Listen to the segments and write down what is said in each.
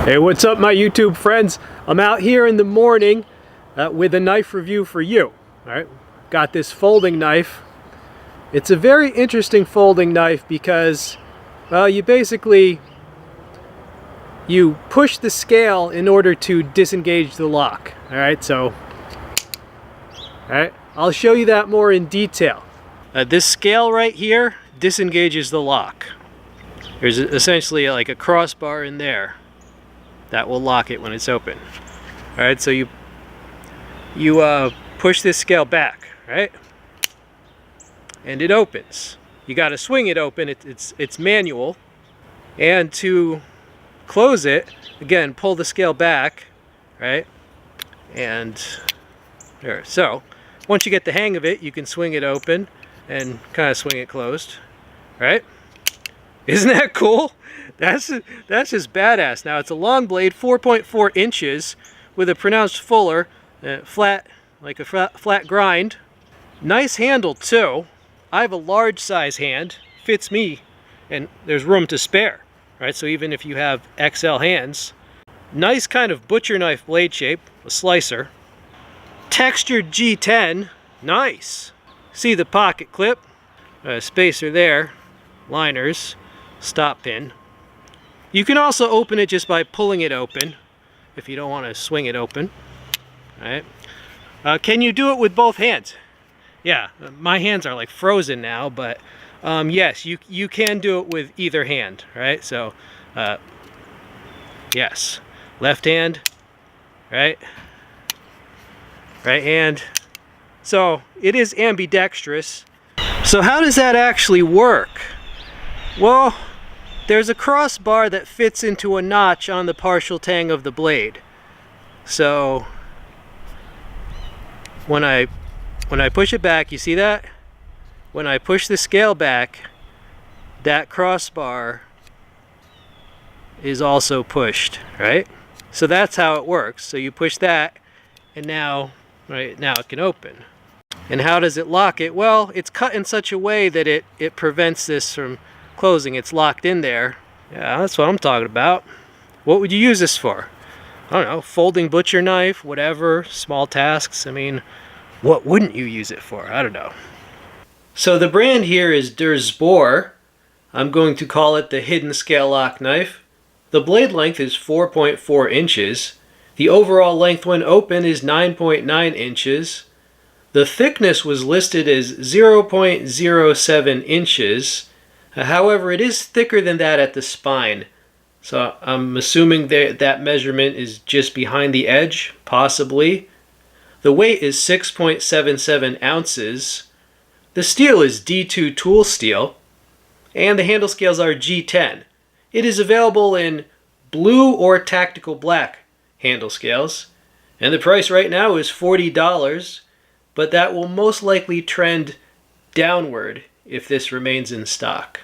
Hey, what's up my YouTube friends? I'm out here in the morning with a knife review for you. Alright, got this folding knife. It's a very interesting folding knife because, well, you push the scale in order to disengage the lock. Alright, I'll show you that more in detail. This scale right here disengages the lock. There's essentially like a crossbar in there that will lock it when it's open. Alright, so you push this scale back, right? And it opens. You got to swing it open. It's manual. And to close it, again, pull the scale back, right? And there. So once you get the hang of it, you can swing it open and kind of swing it closed, right? Isn't that cool? That's just badass. Now it's a long blade, 4.4 inches, with a pronounced fuller, flat, like a flat grind. Nice handle too. I have a large size hand, fits me, and there's room to spare, right? So even if you have XL hands, nice kind of butcher knife blade shape, a slicer. Textured G10, nice. See the pocket clip, spacer there, liners, stop pin. You can also open it just by pulling it open if you don't want to swing it open. All right. Can you do it with both hands? Yeah, my hands are like frozen now, but yes, you can do it with either hand, right? So yes, left hand, right hand. So it is ambidextrous. So how does that actually work? Well, there's a crossbar that fits into a notch on the partial tang of the blade. So when I push it back, you see that? When I push the scale back, that crossbar is also pushed, right? So that's how it works. So you push that, and now it can open. And how does it lock it? Well, it's cut in such a way that it prevents this from closing. It's locked in there. Yeah, that's what I'm talking about. What would you use this for? I don't know, folding butcher knife, whatever, small tasks. I mean, what wouldn't you use it for? I don't know. So the brand here is Dersbor. I'm going to call it the hidden scale lock knife. The blade length is 4.4 inches. The overall length when open is 9.9 inches. The thickness was listed as 0.07 inches. However, it is thicker than that at the spine. So I'm assuming that measurement is just behind the edge, possibly. The weight is 6.77 ounces. The steel is D2 tool steel. And the handle scales are G10. It is available in blue or tactical black handle scales. And the price right now is $40. But that will most likely trend downward if this remains in stock.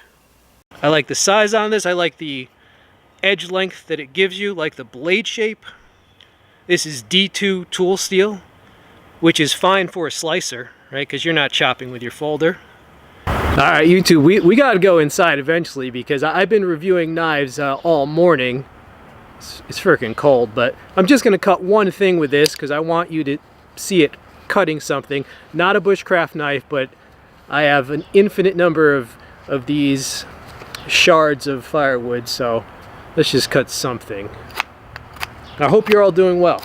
I like the size on this. I like the edge length that it gives you, like the blade shape. This is D2 tool steel, which is fine for a slicer, right? Because you're not chopping with your folder. All right, YouTube, we got to go inside eventually because I've been reviewing knives all morning. It's freaking cold, but I'm just going to cut one thing with this because I want you to see it cutting something. Not a bushcraft knife, but I have an infinite number of these shards of firewood, so let's just cut something. I hope you're all doing well.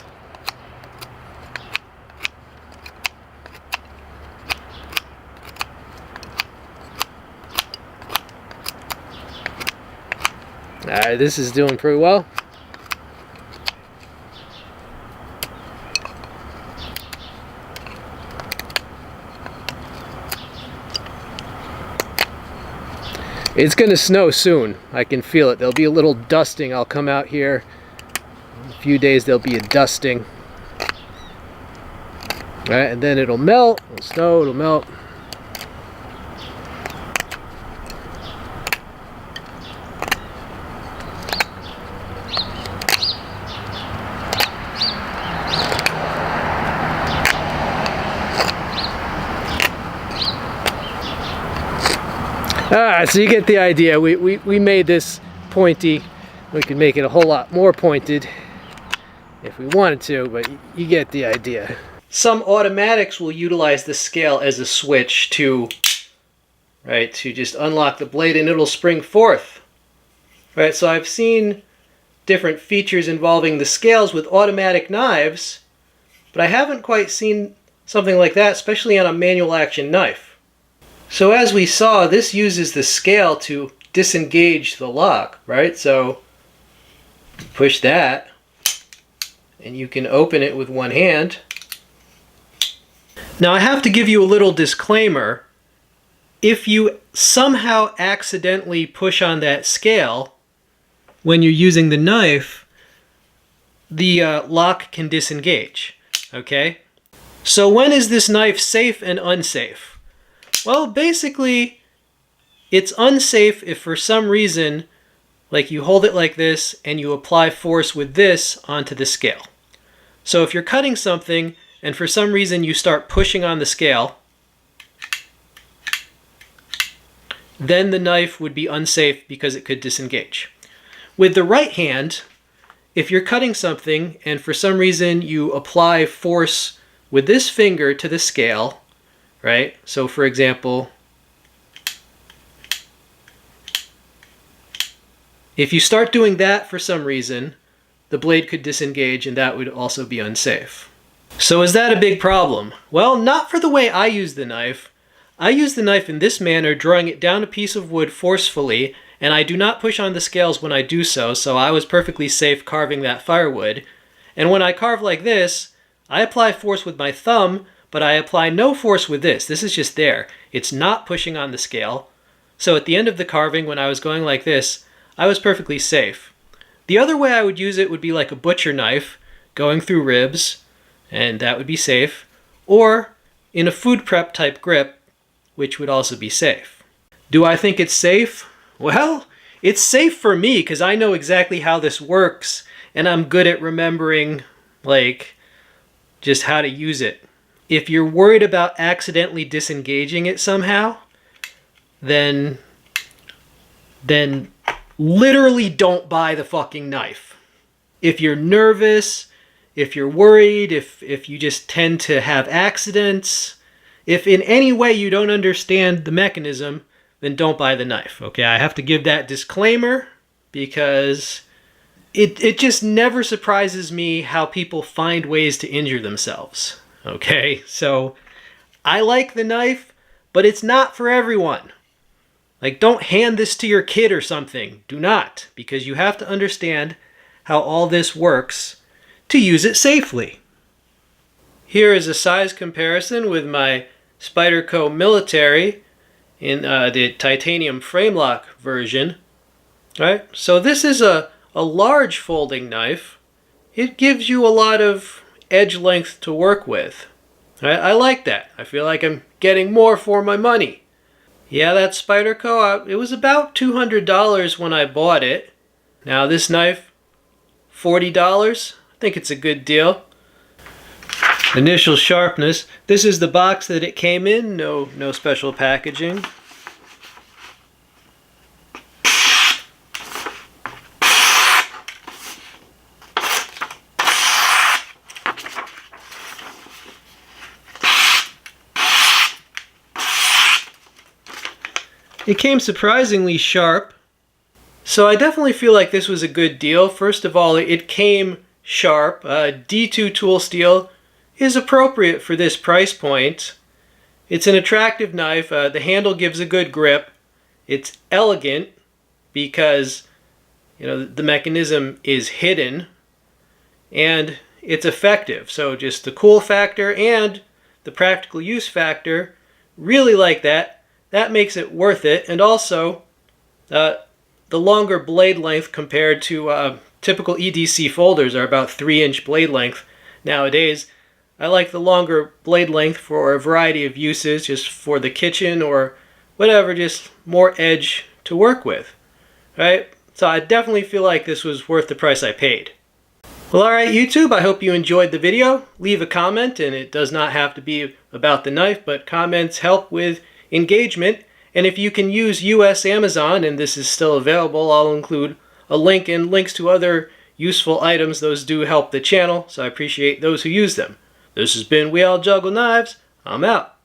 Alright, this is doing pretty well. It's going to snow soon. I can feel it. There'll be a little dusting. I'll come out here. In a few days there'll be a dusting. Alright, and then it'll melt. It'll snow, it'll melt. Alright, so you get the idea. We made this pointy We could make it a whole lot more pointed if we wanted to, but you get the idea. Some automatics will utilize the scale as a switch to just unlock the blade and it'll spring forth. Right, so I've seen different features involving the scales with automatic knives, but I haven't quite seen something like that, especially on a manual action knife. So as we saw, this uses the scale to disengage the lock, right? So push that, and you can open it with one hand. Now I have to give you a little disclaimer. If you somehow accidentally push on that scale when you're using the knife, the lock can disengage, okay? So when is this knife safe and unsafe? Well, basically, it's unsafe if for some reason, like you hold it like this and you apply force with this onto the scale. So if you're cutting something and for some reason you start pushing on the scale, then the knife would be unsafe because it could disengage. With the right hand, if you're cutting something and for some reason you apply force with this finger to the scale, right? So for example, if you start doing that for some reason, the blade could disengage and that would also be unsafe. So is that a big problem? Well, not for the way I use the knife. I use the knife in this manner, drawing it down a piece of wood forcefully, and I do not push on the scales when I do so, so I was perfectly safe carving that firewood. And when I carve like this, I apply force with my thumb, but I apply no force with this. This is just there. It's not pushing on the scale. So at the end of the carving, when I was going like this, I was perfectly safe. The other way I would use it would be like a butcher knife, going through ribs, and that would be safe, or in a food prep type grip, which would also be safe. Do I think it's safe? Well, it's safe for me because I know exactly how this works, and I'm good at remembering, like, just how to use it. If you're worried about accidentally disengaging it somehow, then literally don't buy the fucking knife. If you're nervous, if you're worried, if you just tend to have accidents, if in any way you don't understand the mechanism, then don't buy the knife, okay? I have to give that disclaimer because it just never surprises me how people find ways to injure themselves, okay? So I like the knife, but it's not for everyone. Like, don't hand this to your kid or something. Do not, because you have to understand how all this works to use it safely. Here is a size comparison with my Spyderco Military in the titanium frame lock version. Right? So this is a large folding knife. It gives you a lot of edge length to work with. Right? I like that. I feel like I'm getting more for my money. Yeah, that Spyderco, it was about $200 when I bought it. Now this knife, $40. I think it's a good deal. Initial sharpness. This is the box that it came in. No special packaging. It came surprisingly sharp, so I definitely feel like this was a good deal. First of all, it came sharp. D2 tool steel is appropriate for this price point. It's an attractive knife. The handle gives a good grip. It's elegant because the mechanism is hidden, and it's effective. So just the cool factor and the practical use factor, really like that. That makes it worth it. And also, the longer blade length compared to typical EDC folders are about 3-inch blade length nowadays. I like the longer blade length for a variety of uses, just for the kitchen or whatever, just more edge to work with, right? So I definitely feel like this was worth the price I paid. Well, alright YouTube, I hope you enjoyed the video. Leave a comment, and it does not have to be about the knife, but comments help with engagement. And if you can use US Amazon, and this is still available, I'll include a link and links to other useful items. Those do help the channel, so I appreciate those who use them. This has been We All Juggle Knives. I'm out.